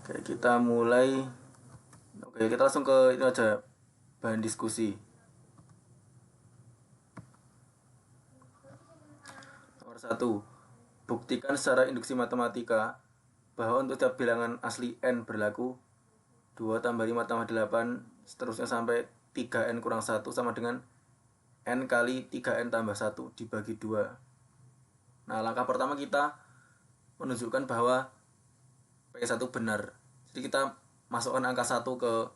Oke, kita mulai. Oke, kita langsung ke itu aja, bahan diskusi. Nomor satu, buktikan secara induksi matematika bahwa untuk setiap bilangan asli n berlaku 2 tambah 5 tambah 8 seterusnya sampai 3n kurang 1 sama dengan n kali 3n tambah 1 dibagi 2. Nah, langkah pertama kita menunjukkan bahwa P1 benar. Jadi kita masukkan angka 1 ke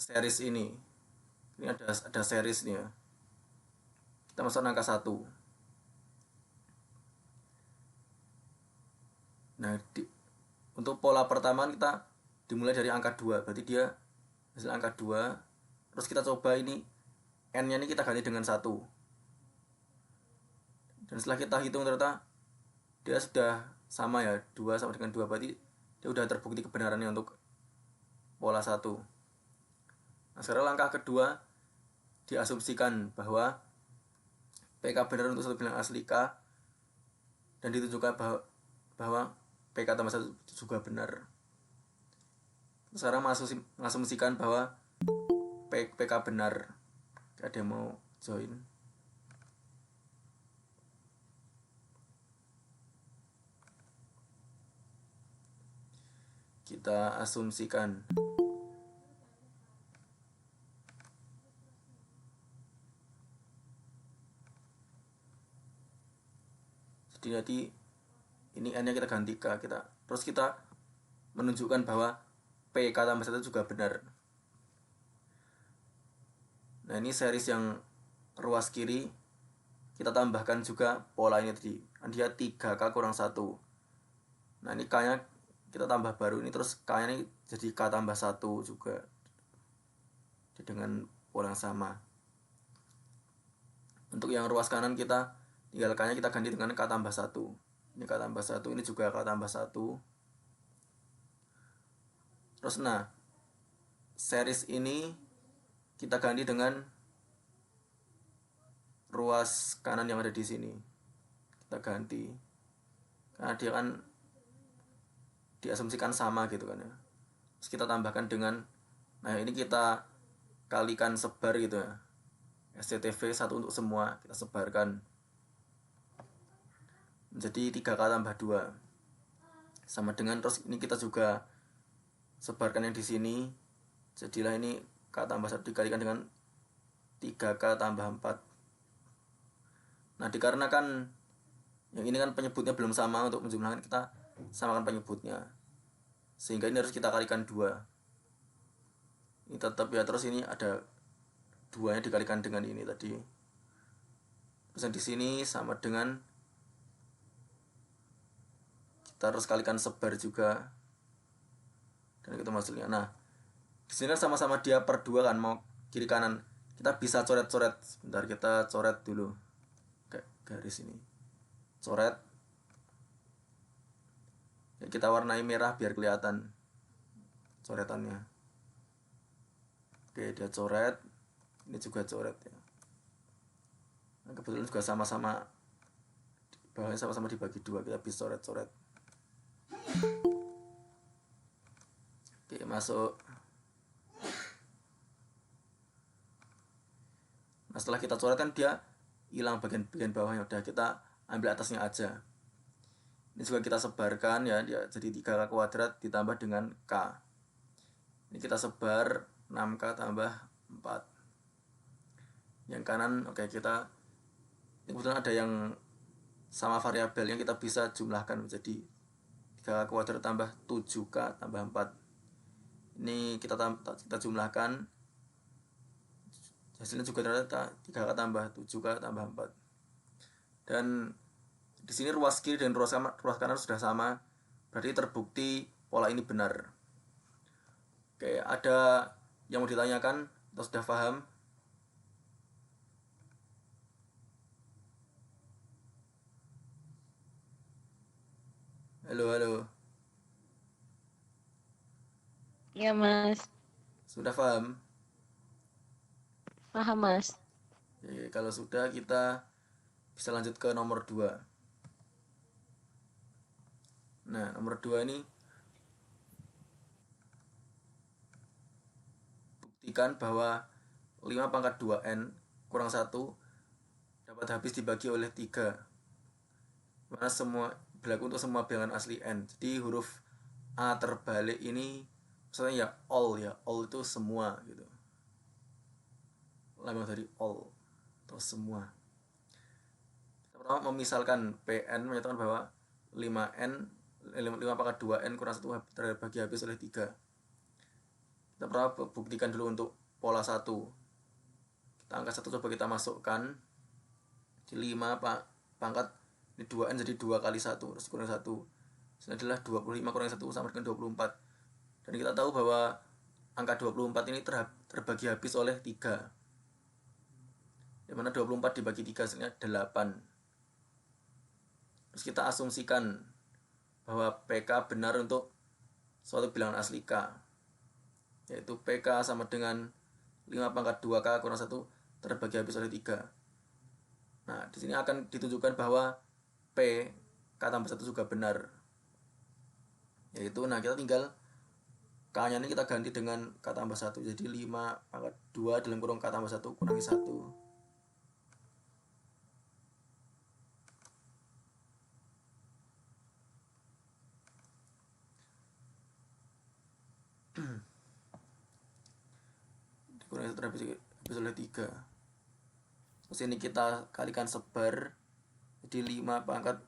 series ini. Ini ada seriesnya. Kita masukkan angka 1. Nah, untuk pola pertama kita dimulai dari angka 2. Berarti dia hasil angka 2. Terus kita coba ini n-nya ini kita ganti dengan 1. Dan setelah kita hitung ternyata dia sudah sama ya, 2 sama dengan 2. Berarti dia sudah terbukti kebenarannya untuk pola 1. Nah, sekarang langkah kedua, diasumsikan bahwa PK benar untuk satu bilangan asli K dan ditunjukkan bahwa PK tambah 1 juga benar. Sekarang mengasumsikan bahwa PK benar. Ada yang mau join? Kita asumsikan. Jadi nanti ini n-nya kita ganti K, terus kita menunjukkan bahwa PK tambah 1 juga benar. Nah, ini series yang ruas kiri kita tambahkan juga pola ini tadi. Dia 3K kurang 1. Nah, ini K-nya kita tambah baru ini, terus K-nya ini jadi K tambah 1 juga. Jadi dengan pola yang sama. Untuk yang ruas kanan kita tinggal K-nya kita ganti dengan K tambah 1. Ini K tambah 1, ini juga K tambah 1. Terus nah, series ini kita ganti dengan ruas kanan yang ada di sini. Kita ganti. Karena dia kan diasumsikan sama gitu kan ya. Terus kita tambahkan dengan, nah ini kita kalikan sebar gitu ya. SCTV 1 untuk semua kita sebarkan menjadi 3K tambah 2 sama dengan, terus ini kita juga sebarkan yang di sini, jadilah ini K tambah 1 dikalikan dengan 3K tambah 4. Nah, dikarenakan yang ini kan penyebutnya belum sama, untuk menjumlahkan kita samakan penyebutnya, sehingga ini harus kita kalikan 2. Ini tetap ya, terus ini ada 2-nya dikalikan dengan ini tadi. Terus yang di sini sama dengan, kita harus kalikan sebar juga, dan itu hasilnya. Nah, di sini kan sama-sama dia per 2 kan, mau kiri kanan. Kita bisa coret-coret. Sebentar, kita coret dulu kayak garis ini. Coret. Ya, kita warnai merah biar kelihatan coretannya. Oke, dia coret. Ini juga coret ya. Nah, kebetulan juga sama-sama, bawahnya sama-sama dibagi 2, kita bisa coret-coret. Oke, masuk. Nah, setelah kita coret kan dia hilang bagian bawahnya, udah kita ambil atasnya aja. Ini juga kita sebarkan ya, dia jadi 3K kuadrat ditambah dengan K. Ini kita sebar 6K tambah 4. Yang kanan, oke, kita ini kebetulan ada yang sama variabelnya, kita bisa jumlahkan menjadi 3K kuadrat tambah 7K tambah 4. Ini kita jumlahkan, hasilnya juga ternyata 3K tambah 7K tambah 4. Dan di sini ruas kiri dan ruas kanan sudah sama, berarti terbukti pola ini benar. Oke, ada yang mau ditanyakan atau sudah paham? Halo, halo. Ya, Mas. Sudah paham? Paham, Mas. Oke, kalau sudah kita bisa lanjut ke nomor 2. Nah, nomor 2 ini buktikan bahwa 5 pangkat 2N kurang 1 dapat habis dibagi oleh 3, dimana semua berlaku untuk semua bilangan asli N. Jadi huruf A terbalik ini maksudnya ya all itu semua gitu, lambang dari all atau semua. Kita pertama memisalkan Pn menyatakan bahwa 5 pangkat 2N kurang 1 terbagi habis oleh 3. Kita pertama buktikan dulu untuk pola 1. Kita angka 1 coba kita masukkan di 5 pangkat ini 2N jadi 2 kali 1 terus kurang 1. Ini adalah 25 kurang 1 sama dengan 24. Dan kita tahu bahwa angka 24 ini terbagi habis oleh 3. Dimana 24 dibagi 3 hasilnya 8. Terus kita asumsikan bahwa PK benar untuk suatu bilangan asli K, yaitu PK sama dengan 5 pangkat 2K kurang 1 terbagi habis oleh 3. Nah, di sini akan ditunjukkan bahwa P K tambah 1 juga benar. Yaitu, nah kita tinggal K-nya ini kita ganti dengan K tambah 1. Jadi 5 pangkat 2 dalam kurung K tambah 1 kurangi 1. Dikurangi 1 habis oleh 3. Terus ini kita kalikan sebar. Jadi 5 pangkat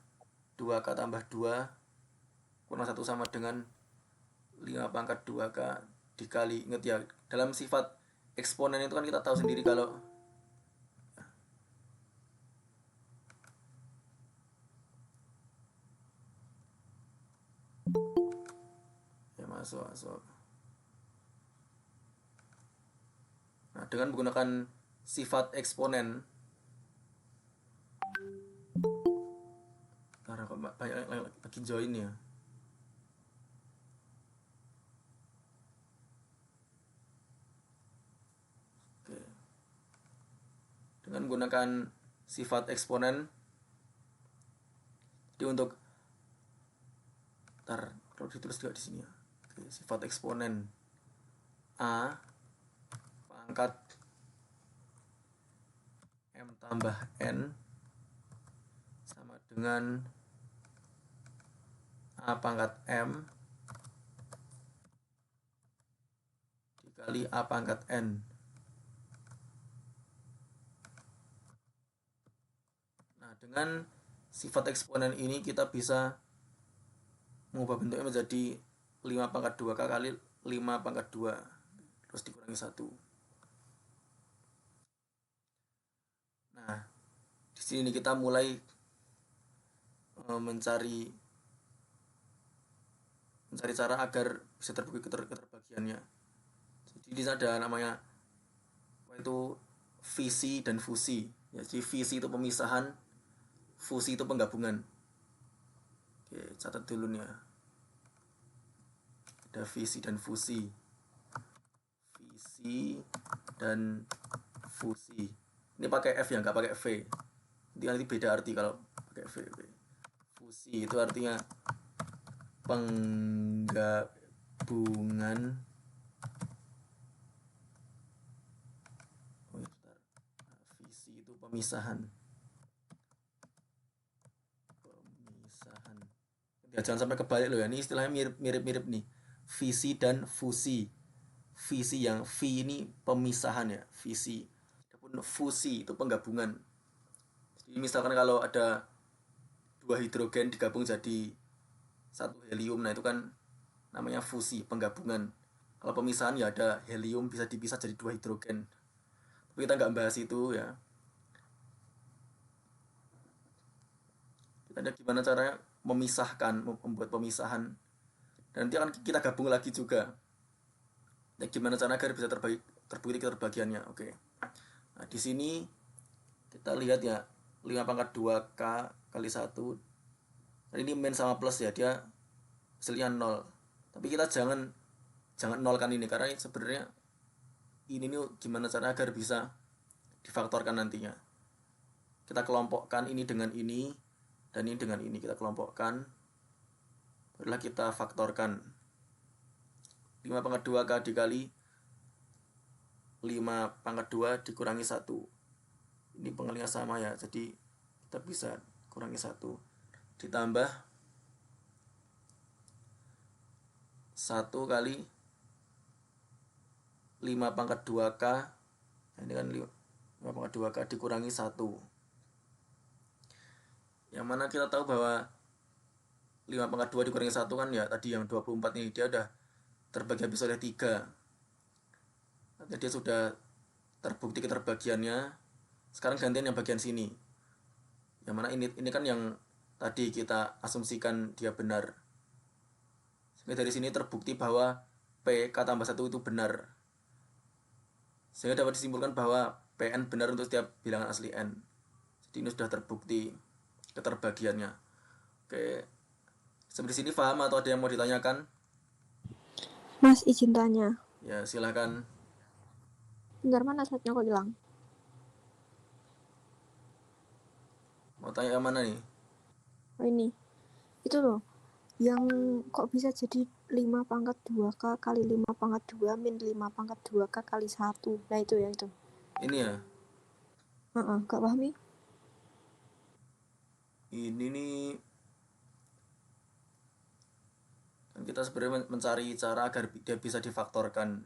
2K tambah 2 kurang 1 sama dengan 5 pangkat 2K dikali, ingat ya, dalam sifat eksponen itu kan kita tahu sendiri kalau ya masuk. Nah, dengan menggunakan sifat eksponen, karena banyak lagi join ya. Oke. Dengan menggunakan sifat eksponen, jadi untuk perlu ditulis juga di sini ya. Oke, sifat eksponen A pangkat M tambah N sama dengan A pangkat M dikali A pangkat N. Nah, dengan sifat eksponen ini kita bisa mengubah bentuknya menjadi 5 pangkat 2K kali 5 pangkat 2 terus dikurangi 1. Nah, di sini kita mulai mencari cara agar bisa terbagi keterbagiannya. Jadi di sana ada namanya itu visi dan fusi. Ya, jadi visi itu pemisahan, fusi itu penggabungan. Oke, catat dulu nih ya. Ada visi dan fusi. Visi dan fusi. Ini pakai F ya, nggak pakai V. Nanti beda arti kalau pakai V. Fusi itu artinya penggabungan. Visi itu pemisahan. Ya, jangan sampai kebalik loh ya. Ini istilahnya mirip-mirip nih. Visi dan fusi. Visi yang V ini pemisahan ya, visi. Adapun fusi itu penggabungan. Jadi misalkan kalau ada 2 hidrogen digabung jadi 1 helium, nah itu kan namanya fusi, penggabungan. Kalau pemisahan ya ada helium bisa dipisah jadi 2 hidrogen. Tapi kita nggak bahas itu ya. Kita ada gimana caranya memisahkan, membuat pemisahan. Dan nanti akan kita gabung lagi juga. Nah, gimana cara agar bisa terbukti keterbagiannya. Oke. Nah, di sini kita lihat ya 5 pangkat 2K kali 1. Dan ini min sama plus ya, dia hasilnya 0. Tapi kita jangan nolkan ini karena sebenarnya ini nih gimana cara agar bisa difaktorkan nantinya. Kita kelompokkan ini dengan ini dan ini dengan ini, kita kelompokkan, barulah kita faktorkan. 5 pangkat 2K dikali 5 pangkat 2 dikurangi 1. Ini pengalinya sama ya, jadi kita bisa kurangi 1. Ditambah 1 kali 5 pangkat 2K. Nah, ini kan 5 pangkat 2K dikurangi 1. Yang mana kita tahu bahwa 5 pangkat 2 dikurangi 1 kan ya tadi yang 24 ini dia udah terbagi habis oleh 3. Artinya dia sudah terbukti keterbagiannya. Sekarang gantian yang bagian sini. Yang mana ini kan yang tadi kita asumsikan dia benar. Sehingga dari sini terbukti bahwa P K tambah 1 itu benar. Sehingga dapat disimpulkan bahwa Pn benar untuk setiap bilangan asli N. Jadi ini sudah terbukti keterbagiannya. Oke. Sampai di sini paham atau ada yang mau ditanyakan? Mas, izin tanya. Ya, silahkan. Bentar, mana slide-nya kok hilang? Mau tanya yang mana nih? Oh, ini. Itu loh. Yang kok bisa jadi 5 pangkat 2K kali 5 pangkat 2 min 5 pangkat 2K kali 1. Nah, itu ya, itu. Ini ya. Gak paham nih. Ini nih kan kita sebenarnya mencari cara agar dia bisa difaktorkan.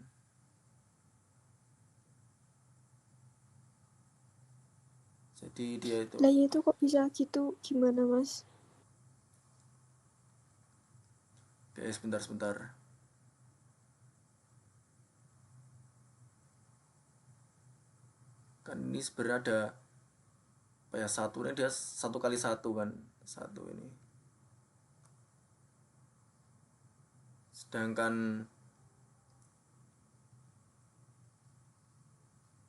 Jadi dia itu. Lah, itu kok bisa gitu? Gimana, Mas? Oke, sebentar. Kan ini sebenarnya ada apa ya, 1 ini dia 1 kali 1 kan. 1 ini. Sedangkan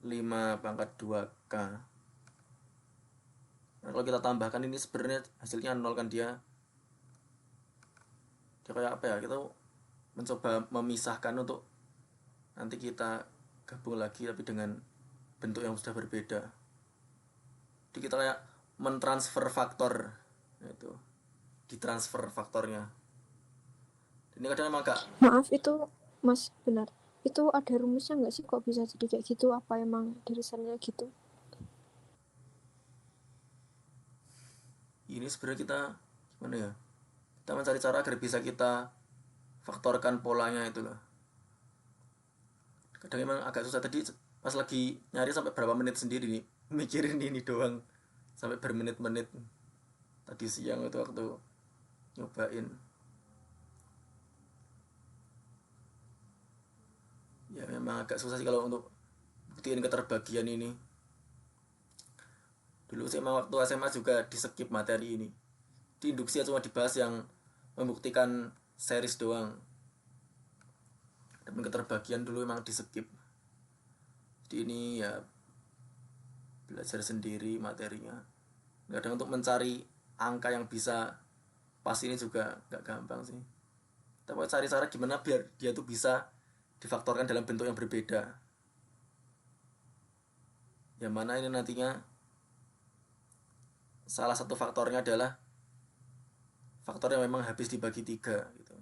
5 pangkat 2K. Nah, kalau kita tambahkan ini sebenarnya hasilnya 0 kan dia kayak apa ya, kita mencoba memisahkan untuk nanti kita gabung lagi tapi dengan bentuk yang sudah berbeda. Jadi kita kayak mentransfer faktor, itu ditransfer faktornya. Ini kadang emang agak Maaf, itu Mas, benar. Itu ada rumusnya nggak sih kok bisa jadi kayak gitu? Apa emang tulisannya gitu? ini sebenarnya kita gimana ya, kita mencari cara agar bisa kita faktorkan polanya itu loh. Kadang emang agak susah. Tadi pas lagi nyari sampai berapa menit sendiri nih mikirin ini doang, sampai bermenit-menit tadi siang itu waktu nyobain. Ya memang agak susah sih kalau untuk buktiin keterbagian ini. Dulu saya emang waktu SMA juga di skip materi ini. Di induksi cuma dibahas yang membuktikan series doang. Dan keterbagian dulu emang di skip. Jadi ini ya belajar sendiri materinya. Kadang untuk mencari angka yang bisa pas ini juga gak gampang sih. Tapi cari cara gimana biar dia tuh bisa difaktorkan dalam bentuk yang berbeda. Yang mana ini nantinya salah satu faktornya adalah faktor yang memang habis dibagi 3 gitu.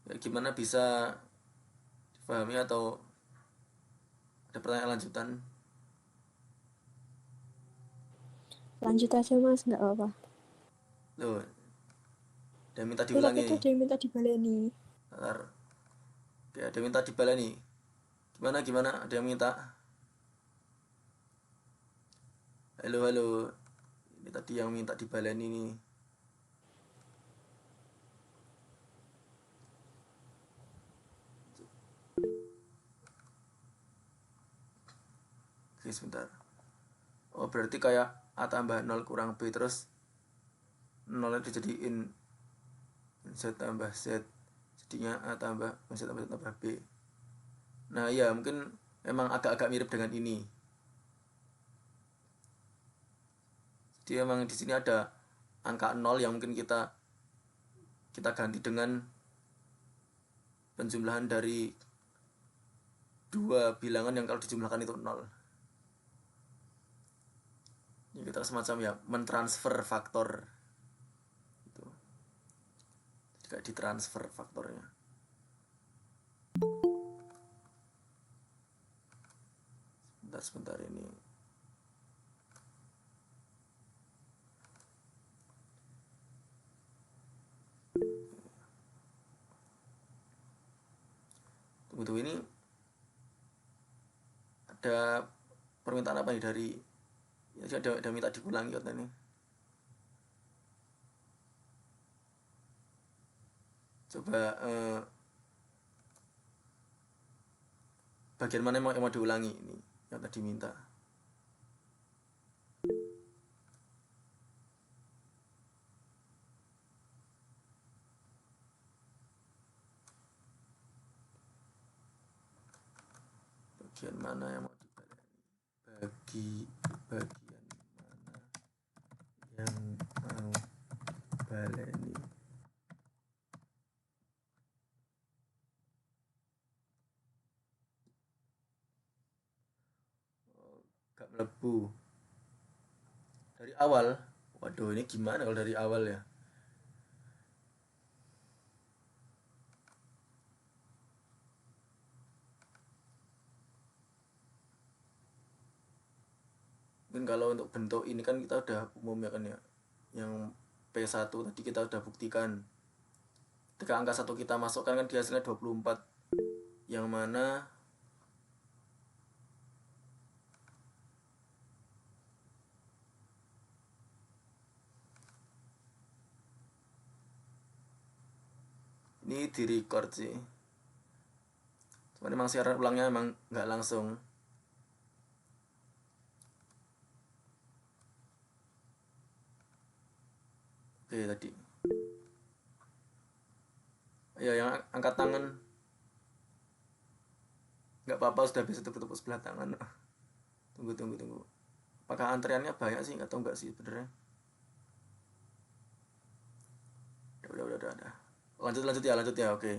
Ya, gimana bisa dipahami atau ada pertanyaan lanjutan? Lanjut aja, Mas, nggak apa-apa. Loh, dia minta Tapi diulangi tuh nih. ada yang minta dibaleni. Ntar, ya, ada yang minta dibaleni. Gimana? Ada yang minta? Halo. Ini tadi yang minta dibaleni nih. Oke, sebentar. Oh, berarti kayak A tambah 0 kurang B, terus 0 dijadiin Z tambah Z, jadinya A tambah Z tambah B. Nah iya, mungkin memang agak-agak mirip dengan ini. Jadi memang di sini ada angka 0 yang mungkin kita ganti dengan penjumlahan dari dua bilangan yang kalau dijumlahkan itu 0. Ini kita semacam ya mentransfer faktor itu, jika ditransfer faktornya. Sebentar ini. Tunggu ini ada permintaan apa nih dari ya, ada minta diulangi kan ini. Coba bagian mana yang mau diulangi ini yang tadi minta. Bagian mana yang mau dibaleni? Bagian mana yang mau baleni? Gak melebu dari awal. Waduh, ini gimana kalau dari awal ya? Mungkin kalau untuk bentuk ini kan kita udah umum ya kan ya. Yang P1 tadi kita udah buktikan. Ketika angka 1 kita masukkan kan dia hasilnya 24. Yang mana ini di record sih. Cuma memang siaran ulangnya emang nggak langsung. Oke tadi. Ya yang angkat tangan nggak apa-apa, sudah bisa tepuk-tepuk sebelah tangan. Tunggu. Apakah antriannya banyak sih? Nggak tahu nggak sih sebenarnya. Udah. Lanjut ya, oke.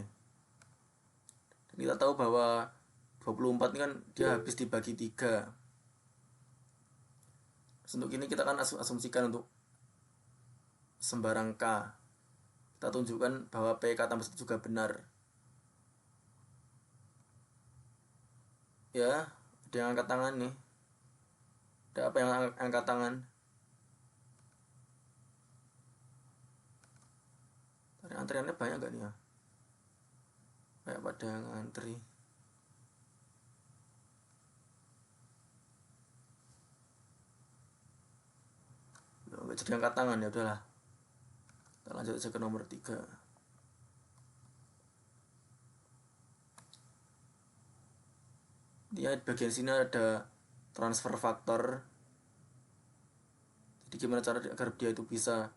Dan kita tahu bahwa 24 ini kan dia habis dibagi 3. Untuk ini kita kan asumsikan untuk sembarang K. Kita tunjukkan bahwa PK tambah 1 juga benar. Ya, ada yang angkat tangan nih. Ada apa yang angkat tangan? Antriannya banyak gak nih ya? Kayak pada ngantri. Nggak jadi angkat tangan, ya udahlah. Kita lanjut aja ke nomor 3. Dia bagian sini ada transfer faktor. Jadi gimana cara agar dia itu bisa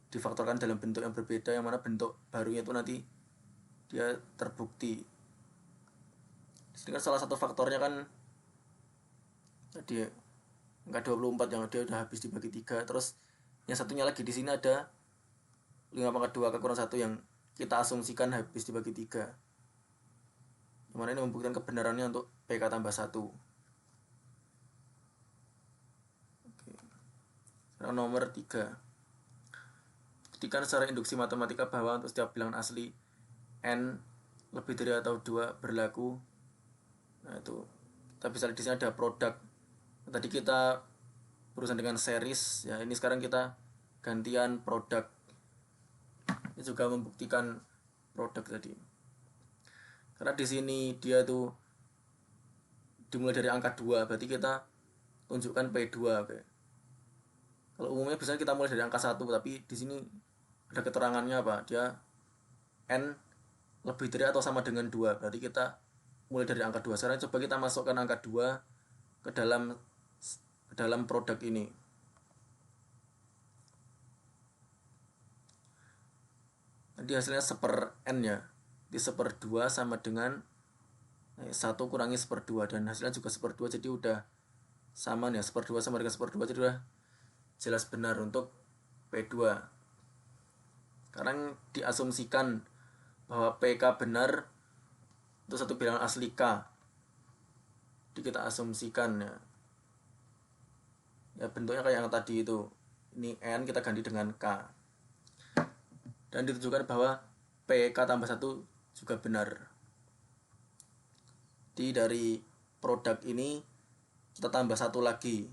difaktorkan dalam bentuk yang berbeda, yang mana bentuk barunya itu nanti dia terbukti. Di sini kan salah satu faktornya kan tadi angka 24 yang dia udah habis dibagi 3. Terus yang satunya lagi di sini ada 5/2 kurang 1 yang kita asumsikan habis dibagi 3. Yang mana ini membuktikan kebenarannya untuk PK tambah 1. Oke. Sekarang nomor 3. Buktikan secara induksi matematika bahwa untuk setiap bilangan asli n lebih dari atau 2 berlaku. Nah itu kita bisa lihat di sini ada produk. Tadi kita berurusan dengan series, ya ini sekarang kita gantian produk. Ini juga membuktikan produk tadi. Karena di sini dia tuh dimulai dari angka 2, berarti kita tunjukkan P2. Oke. Kalau umumnya biasanya kita mulai dari angka 1, tapi di sini ada keterangannya apa? Dia n lebih dari atau sama dengan 2, berarti kita mulai dari angka 2. Sekarang coba kita masukkan angka 2 ke dalam produk ini. Nanti hasilnya 1/n ya. Di 1/2 sama dengan 1 kurangi 1/2, dan hasilnya juga 1/2, jadi udah sama nih, 1/2 sama dengan 1/2, jadi udah jelas benar untuk P2. Sekarang diasumsikan bahwa PK benar untuk satu bilangan asli K. Jadi kita asumsikan ya. Ya bentuknya kayak yang tadi itu. Ini N kita ganti dengan K. Dan ditunjukkan bahwa PK tambah 1 juga benar. Jadi dari produk ini kita tambah satu lagi.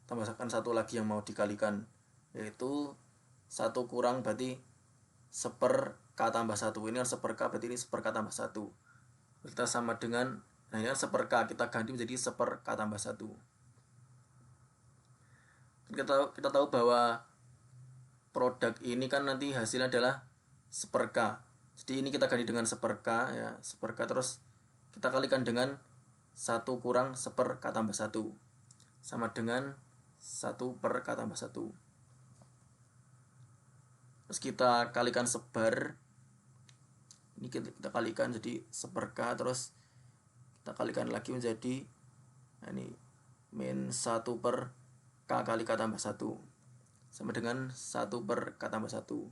Tambahkan satu lagi yang mau dikalikan, yaitu 1 kurang berarti seper K tambah 1. Ini kan seper K, berarti ini seper K tambah 1. Kita sama dengan, nah ini kan seper K, kita ganti menjadi seper K tambah 1. Kita tahu bahwa produk ini kan nanti hasilnya adalah seper K. Jadi ini kita ganti dengan seper K ya, seper K, terus kita kalikan dengan 1 kurang seper K tambah 1 sama dengan 1 per K tambah 1. Terus kita kalikan sebar. Ini kita kalikan jadi seper K, terus kita kalikan lagi menjadi, nah ini min 1 per K kali K tambah 1 sama dengan 1 per K tambah 1.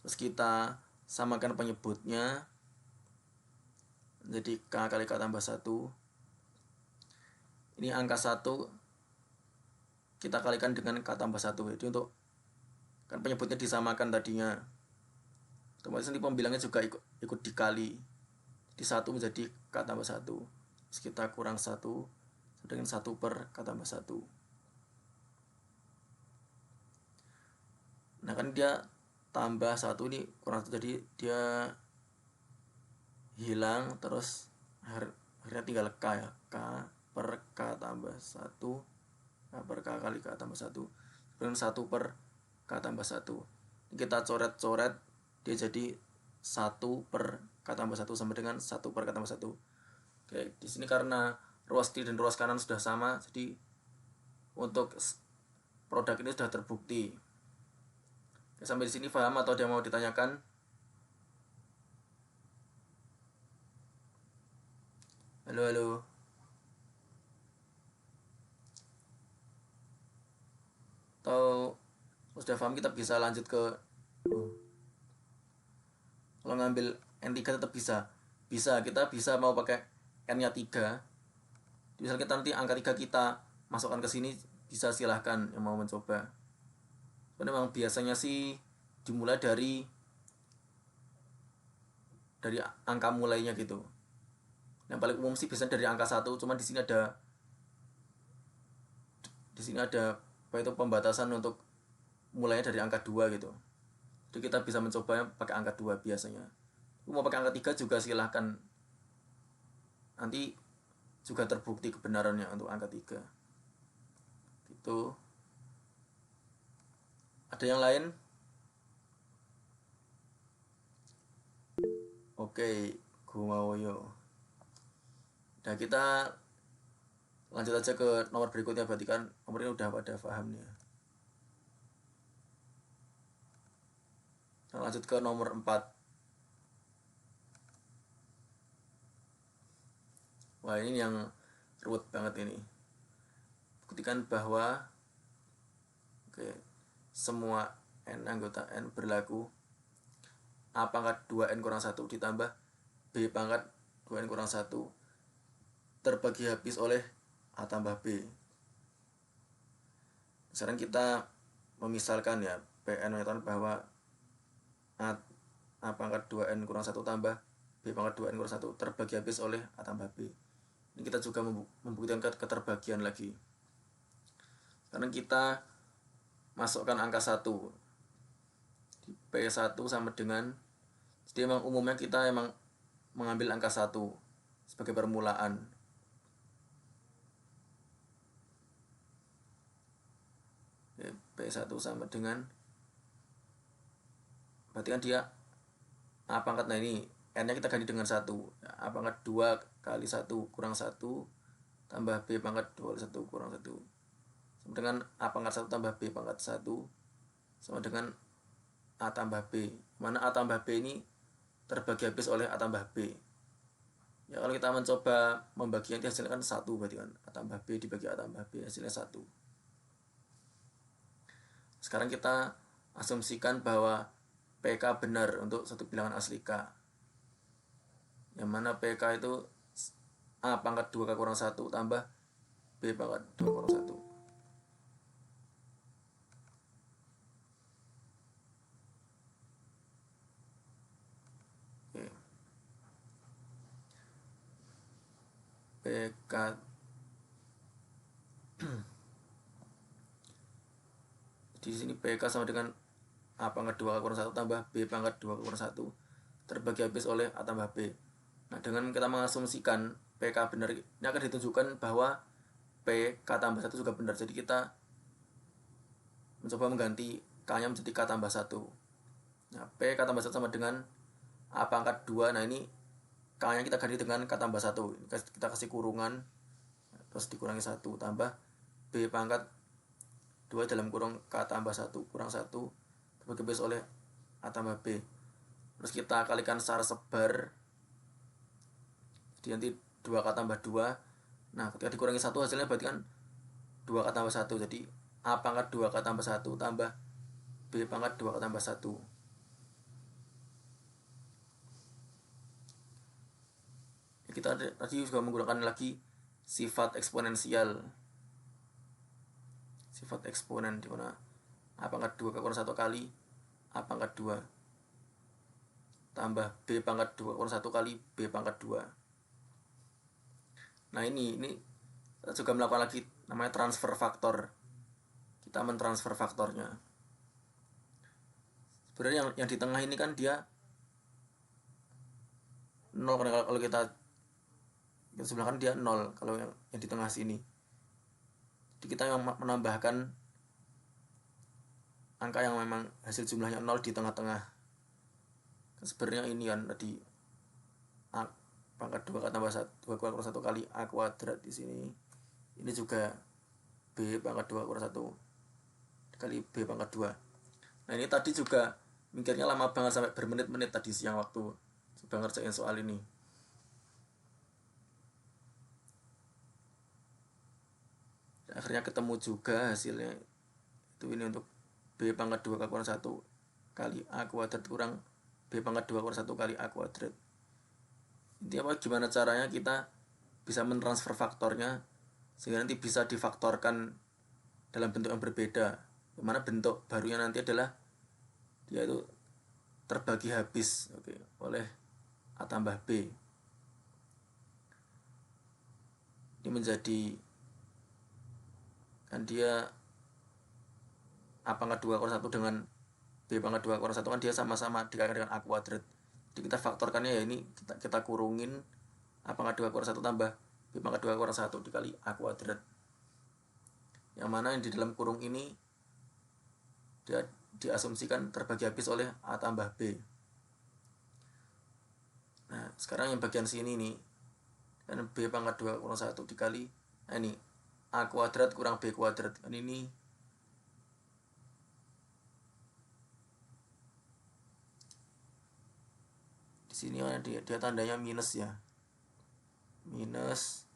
Terus kita samakan penyebutnya jadi K kali K tambah 1. Ini angka 1 kita kalikan dengan K tambah 1. Jadi untuk kan penyebutnya disamakan tadinya, otomatis nanti pembilangnya juga ikut dikali. Jadi 1 menjadi K tambah 1. Terus kita kurang 1 dengan 1 per K tambah 1. Nah kan dia tambah 1 ini kurang 1, jadi dia hilang, terus akhirnya tinggal K ya, K per K tambah 1, K per K kali K tambah 1 dengan 1 per K tambah 1. Kita coret-coret, dia jadi 1 per K tambah 1 sama dengan 1 per K tambah 1. Oke, di sini karena ruas kiri dan ruas kanan sudah sama, jadi untuk produk ini sudah terbukti. Oke, sampai di sini paham atau ada yang mau ditanyakan? Halo, halo. Atau sudah paham kita bisa lanjut ke kalau ngambil N3 tetap bisa kita bisa mau pakai N-nya 3. Misalnya kita nanti angka 3 kita masukkan ke sini, bisa silahkan yang mau mencoba. Karena memang biasanya sih dimulai dari angka mulainya gitu. Yang paling umum sih biasanya dari angka 1, cuman di sini ada apa itu pembatasan untuk mulainya dari angka 2 gitu. Jadi kita bisa mencobanya pakai angka 2 biasanya. Mau pakai angka 3 juga silahkan. Nanti juga terbukti kebenarannya untuk angka 3. Gitu. Ada yang lain? Oke, Gumawoyo. Nah, kita lanjut aja ke nomor berikutnya, berarti kan nomornya udah pada paham nih. Nah, lanjut ke nomor 4. Wah, ini yang ruwet banget ini. Buktikan bahwa semua N anggota N berlaku A pangkat 2N kurang 1 ditambah B pangkat 2N kurang 1 terbagi habis oleh A tambah B. Sekarang kita memisalkan ya, PN menyatakan bahwa A pangkat 2N kurang 1 tambah B pangkat 2N kurang 1 terbagi habis oleh A tambah B. Ini kita juga membuktikan keterbagian lagi. Sekarang kita masukkan angka 1. P1 sama dengan, jadi emang umumnya kita emang mengambil angka 1 sebagai permulaan. P1 sama dengan, berarti kan dia A pangkat, nah ini N nya kita ganti dengan 1, A pangkat 2 kali 1 kurang 1 tambah B pangkat 2 kali 1 kurang 1 sama dengan A pangkat 1 tambah B pangkat 1 sama dengan A tambah B, mana A tambah B ini terbagi habis oleh A tambah B. Ya kalau kita mencoba membagi nanti hasilnya kan 1, berarti kan A tambah B dibagi A tambah B hasilnya 1. Sekarang kita asumsikan bahwa PK benar untuk suatu bilangan asli K, yang mana PK itu A pangkat 2K kurang 1 tambah B pangkat 2 kurang 1. Oke. PK di sini PK sama dengan A pangkat 2K kurang 1 tambah B pangkat 2K kurang 1 terbagi habis oleh A tambah B. Nah, dengan kita mengasumsikan PK benar, ini akan ditunjukkan bahwa PK tambah 1 juga benar. Jadi kita mencoba mengganti K-nya menjadi K tambah 1. Nah, PK tambah 1 sama dengan A pangkat 2. Nah, ini K-nya kita ganti dengan K tambah 1. Kita kasih kurungan, terus dikurangi 1 tambah B pangkat 2 dalam kurung K tambah 1 kurang 1 terbagi habis oleh A tambah B. Terus kita kalikan secara sebar, jadi nanti 2K tambah 2. Nah, ketika dikurangi 1 hasilnya berarti kan 2K tambah 1. Jadi A pangkat 2K tambah 1 tambah B pangkat 2K tambah 1. Kita tadi juga menggunakan lagi sifat eksponensial. Sifat eksponen di mana A pangkat 2 kurang 1 kali A pangkat 2 tambah B pangkat 2 kurang 1 kali B pangkat 2. Nah, ini kita juga melakukan lagi namanya transfer faktor. Kita mentransfer faktornya. Sebenarnya yang di tengah ini kan dia 0, karena kalau kita sebelah kan dia 0 kalau yang di tengah sini. Jadi kita yang menambahkan angka yang memang hasil jumlahnya 0 di tengah-tengah. Sebenarnya ini kan tadi A pangkat 2 tambah 2 kurang 1 kali A kuadrat di sini. Ini juga B pangkat 2 kurang 1 kali B pangkat 2. Nah, ini tadi juga mikirnya lama banget sampai bermenit-menit tadi siang waktu coba ngerjain soal ini. Dan akhirnya ketemu juga hasilnya. Itu ini untuk B pangkat 2 kurang 1 kali A kuadrat kurang B pangkat 2 kurang 1 kali A kuadrat. Intinya apa, gimana caranya kita bisa mentransfer faktornya sehingga nanti bisa difaktorkan dalam bentuk yang berbeda. Dimana bentuk barunya nanti adalah dia itu terbagi habis, oleh A tambah B. Ini menjadi kan dia A pangkat 2 kurang 1 dengan B pangkat 2 kurang 1 kan dia sama-sama dikalikan dengan A kuadrat. Jadi kita faktorkannya ya ini kita kurungin A pangkat 2 kurang 1 tambah B pangkat 2 kurang 1 dikali A kuadrat. Yang mana yang di dalam kurung ini dia diasumsikan terbagi habis oleh A tambah B. Nah, sekarang yang bagian sini nih kan B pangkat 2 kurang 1 dikali, nah ini A kuadrat kurang B kuadrat. Kan ini di sini kan dia tandanya minus ya. Minus.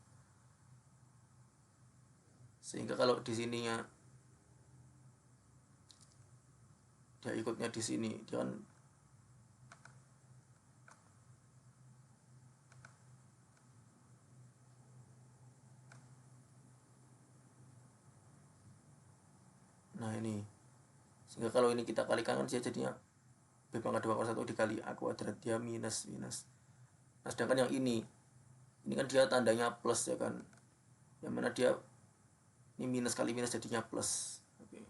Sehingga kalau di sininya dia ikutnya di sini, dia kan nah ini. Sehingga kalau ini kita kalikan kan dia jadinya B pangkat 2 kurang 1 dikali A kuadrat, dia minus. Nah, sedangkan yang ini kan dia tandanya plus ya kan. Yang mana dia ini minus kali minus jadinya plus. Oke.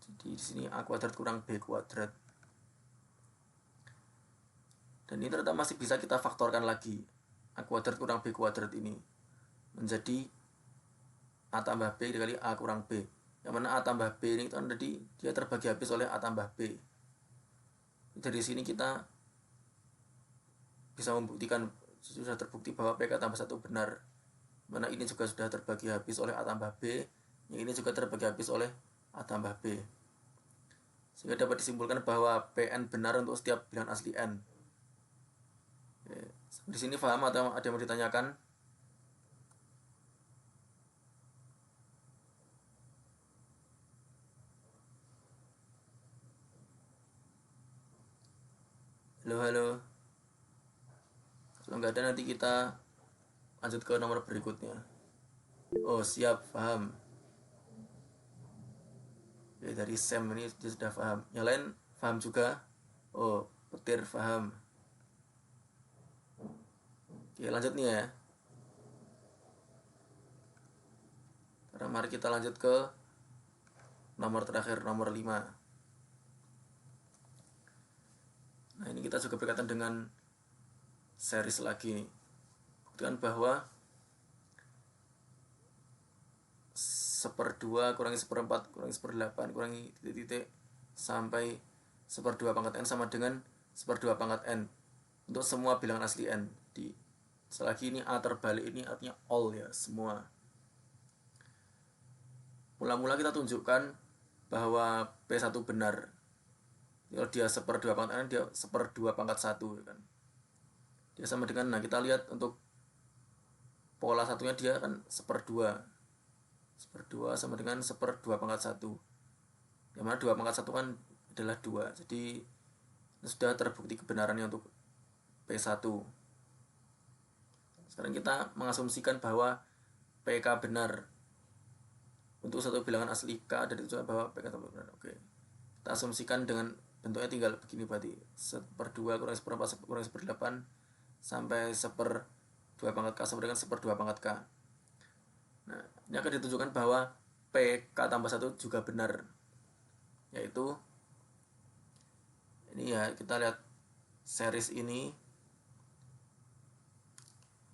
Jadi di sini A kuadrat kurang B kuadrat. Dan ini ternyata masih bisa kita faktorkan lagi. A kuadrat kurang B kuadrat ini menjadi A tambah B dikali A kurang B. Yang mana A tambah B ini kan tadi dia terbagi habis oleh A tambah B. Dari sini kita bisa membuktikan, sudah terbukti bahwa PK tambah 1 benar. Mana ini juga sudah terbagi habis oleh A tambah B. Yang ini juga terbagi habis oleh A tambah B. Sehingga dapat disimpulkan bahwa PN benar untuk setiap bilangan asli N. Oke. Di sini paham atau ada yang mau ditanyakan? Halo. Kalau nggak ada nanti kita lanjut ke nomor berikutnya. Oh siap, paham. Ya, dari Sam ini dia sudah paham. Yang lain paham juga. Oh, petir paham. Oke, lanjut nih ya. Sekarang mari kita lanjut ke nomor terakhir, nomor 5. Nah, ini kita juga berkaitan dengan series lagi. Buktikan bahwa 1/2 kurangi 1/4 kurangi 1/8 kurangi titik-titik sampai 1/2 pangkat n sama dengan 1/2 pangkat n untuk semua bilangan asli n. Selagi ini A terbalik, ini artinya all ya, semua. Mula-mula kita tunjukkan bahwa P1 benar. Kalau dia 1/2 pangkat n, dia 1/2 pangkat 1 ya kan. Dia sama dengan, nah kita lihat untuk pola satunya dia kan 1/2 sama dengan 1/2 pangkat 1. Yang mana 2 pangkat 1 kan adalah 2. Jadi sudah terbukti kebenarannya untuk P1. Sekarang kita mengasumsikan bahwa PK benar untuk satu bilangan asli K, dan itu bahwa PK benar. Oke. Kita asumsikan dengan bentuknya tinggal begini berarti 1/2 kurangi 1/4 kurangi 1/8 sampai 1/2 pangkat K sama dengan 1/2 pangkat K. Nah, ini akan ditunjukkan bahwa PK tambah 1 juga benar, yaitu ini ya, kita lihat series ini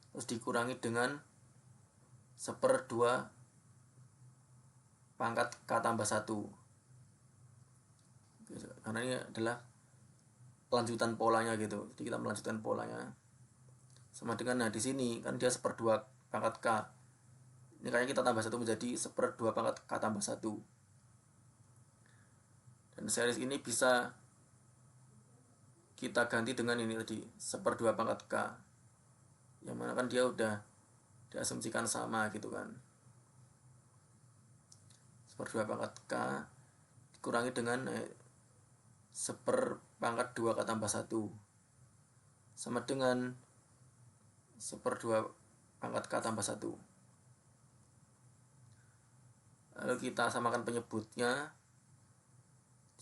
terus dikurangi dengan 1/2 pangkat K tambah 1, karena ini adalah lanjutan polanya gitu. Jadi kita melanjutkan polanya sama dengan, nah di sini kan dia 1/2 pangkat K, ini kayaknya kita tambah 1 menjadi 1/2 pangkat K tambah 1. Dan series ini bisa kita ganti dengan ini tadi 1/2 pangkat K, yang mana kan dia udah diasumsikan sama gitu kan. 1/2 pangkat K dikurangi dengan 1/2 K tambah 1 sama dengan 1/2 pangkat K tambah 1. Lalu kita samakan penyebutnya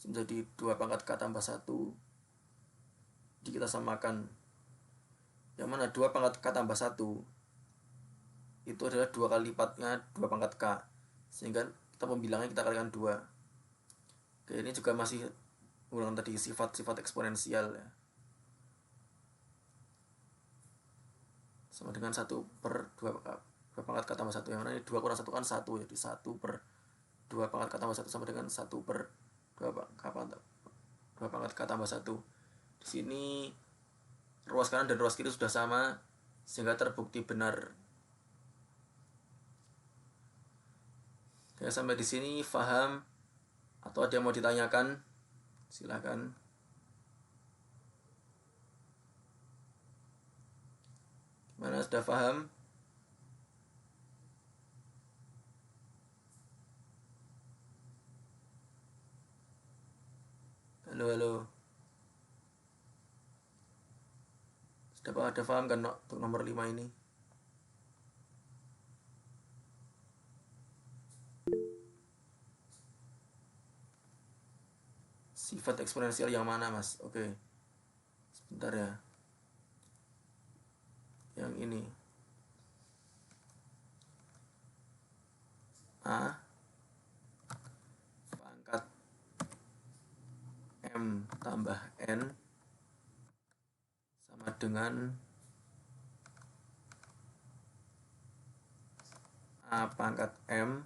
menjadi 2 pangkat K tambah 1. Jadi kita samakan, yang mana 2 pangkat K tambah 1 itu adalah 2 kali lipatnya 2 pangkat K, sehingga kita pembilangnya kita kalikan 2. Oke, ini juga masih ulang tadi sifat-sifat eksponensial ya. Sama dengan 1/2 pangkat K tambah 1, yang mana ini 2 kurang 1 kan 1, jadi 1/2 pangkat K tambah 1 sama dengan 1/2 pangkat K tambah 1. Di sini ruas kanan dan ruas kiri sudah sama, sehingga terbukti benar. Oke, sampai di sini paham atau ada yang mau ditanyakan? Silakan. Gimana, sudah paham? Halo. Sudah ada paham kan untuk nomor 5 ini? Sifat eksponensial yang mana, Mas? Oke. Sebentar ya. Yang ini. A pangkat M tambah N sama dengan A pangkat M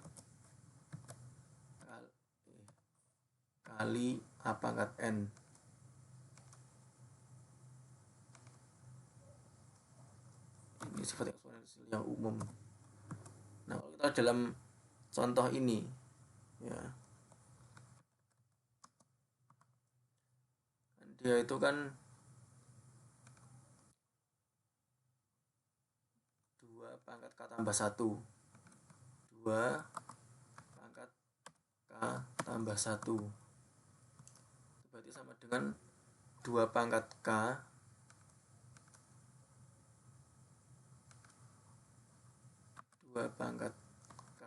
kali A pangkat N. Ini sifat eksponensial yang umum. Nah, kalau kita dalam contoh ini ya, dia itu kan 2 pangkat K tambah 1, 2 pangkat K tambah 1, berarti sama dengan 2 pangkat K 2 pangkat K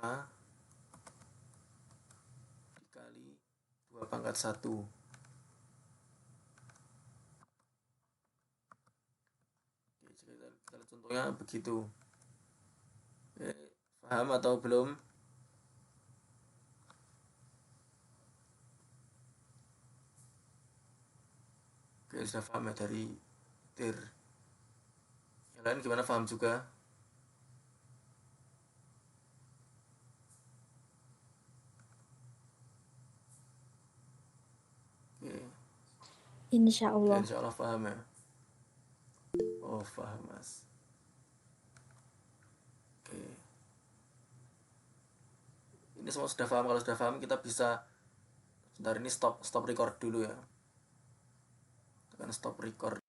dikali 2 pangkat 1. Oke, kita lihat contohnya begitu. Oke, paham atau belum? Oke, sudah paham ya dari tir. Yang lain gimana, paham juga? Oke, Insya oke, Allah. insya Allah paham ya. Oh, paham mas. Oke, ini semua sudah paham. Kalau sudah paham kita bisa sebentar ini stop record dulu ya. Tekan stop record.